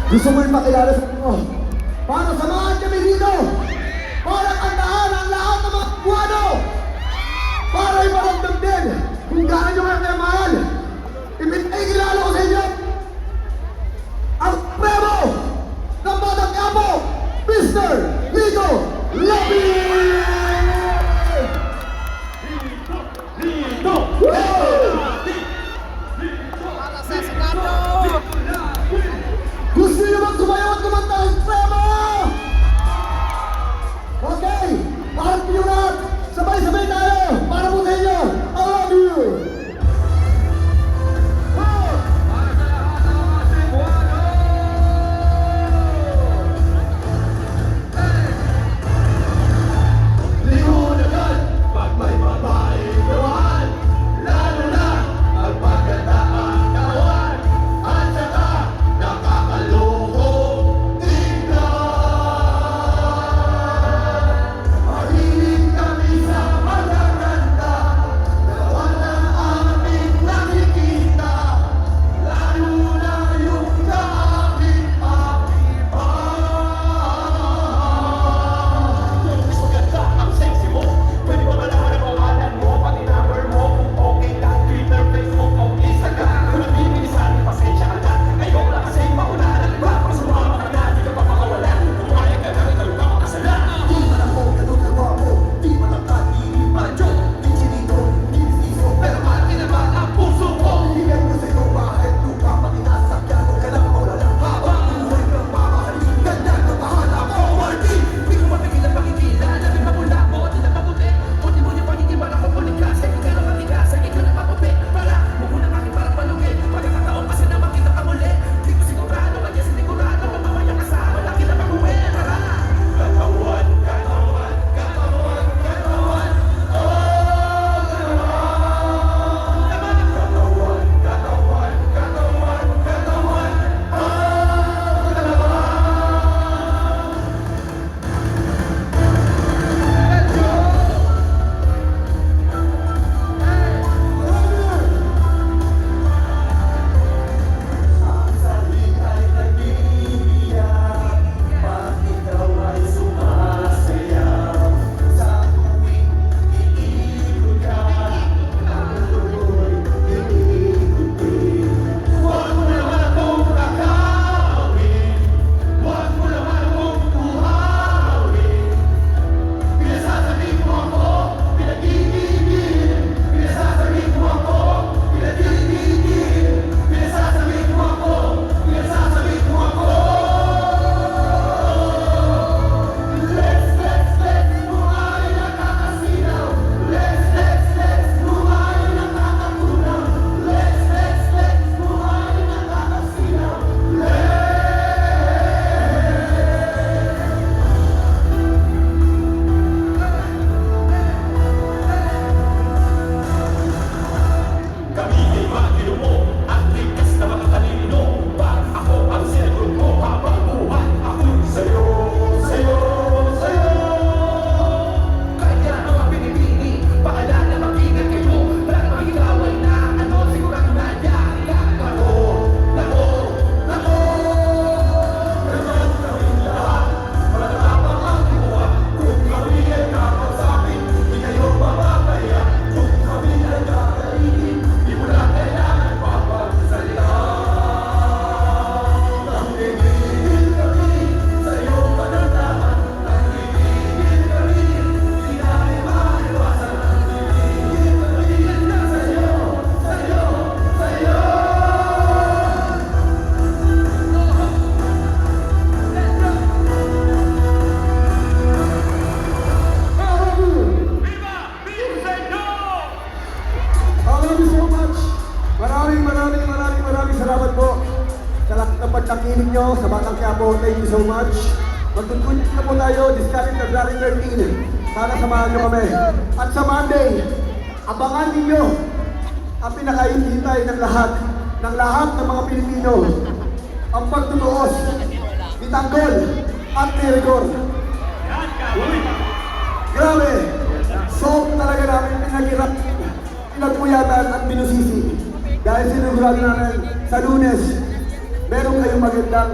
Gusto mo ipakilala sa inyo? Para samahan kami dito! Para kantahan ang lahat ng mga buwano! Para iparamdam din kung gaano nyo kayo mahal! Ipinakilala ko sa inyo! Ang premo ng Batang Quiapo, Mr. Ligo Labi! Para sa Senado! Gusto nyo bang sumayaw at kumanta ng premo? Okay! Parang nyo lahat! Sabay-sabay tayo! Para po sa inyo! I love you! Salamat po sa lahat ng pagtakinig nyo sa Batang Quiapo. Thank you so much. Magtutunin na po tayo, discarding February 13. Sana samahan nyo kami. At sa Monday, abangan ninyo ang pinakaintihintay ng lahat ng mga Pilipino. Ang pagtutuos, bitanggol at nirigor. Grabe! So talaga namin pinaghirap, pinagpuyatan at binusisi. Dahil sinugurado namin sa Lunes, meron kayong magandang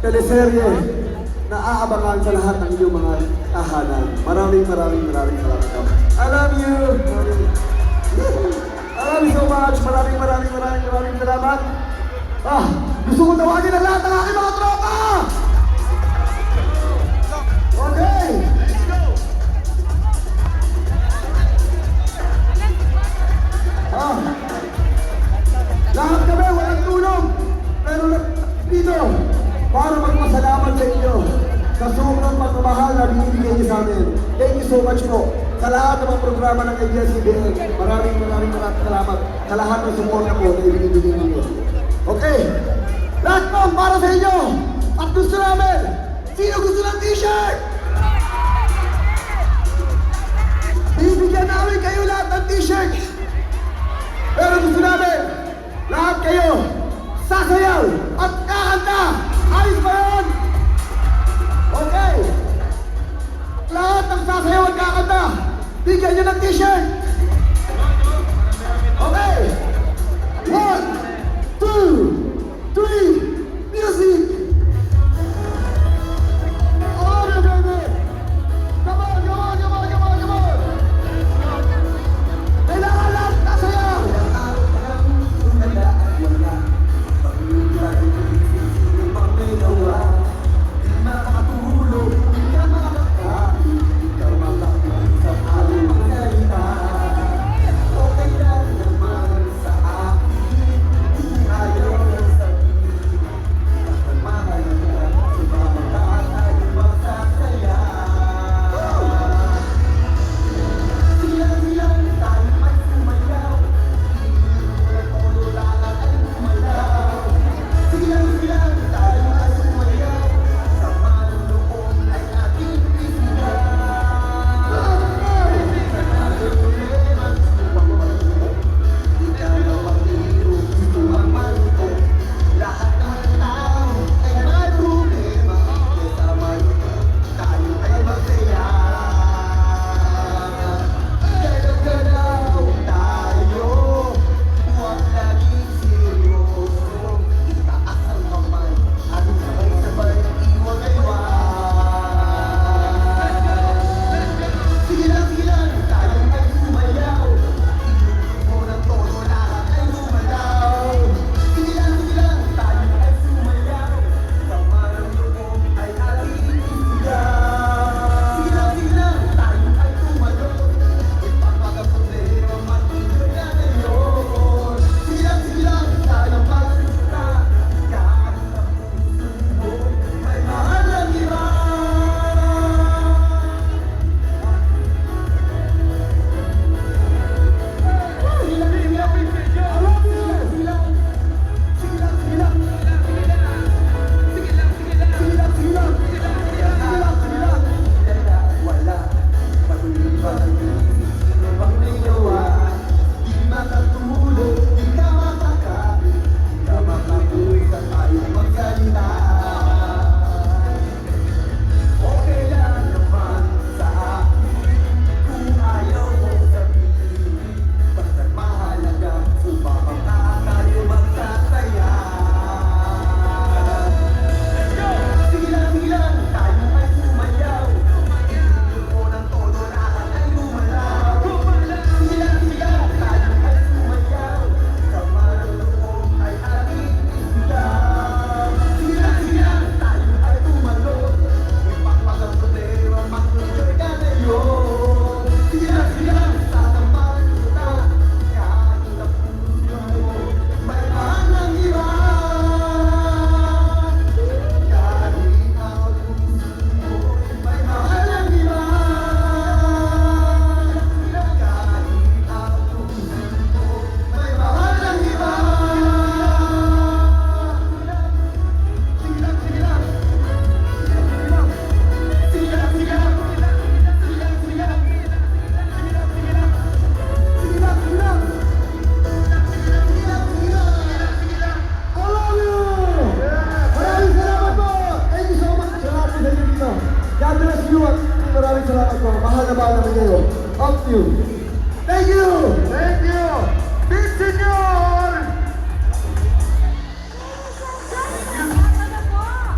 teleserye na aabangan sa lahat ng inyong mga tahanan. Maraming salamat po. I love you! I love you so much! Maraming salamat! Gusto ko tawagin ang lahat ng aking mga tropa! Okay! Lahat kami, walang tulong. Pero dito, para magpasalamat sa inyo sa sobrang pagmamahal na binibigay niyo sa amin. Thank you so much po. Sa lahat ng mga programa ng ABS-CBN, maraming salamat sa lahat ng suporta po na ibinibigay niyo. Okay, lahat po para sa inyo. At gusto namin, sino gusto ng t-shirt? Bibigyan namin kayo lahat ng t-shirt. Pero gusto namin, lahat kayo, sasayaw at kakanta! Ayos ba yun? Okay! Lahat ng sasayaw at kakanta, bigyan nyo ng t-shirt! Okay! 1, 2, 3, music! Oh, baby! Come on! Kailangan lahat sasayaw! Up to you. Thank you! Thank you! Big Senor!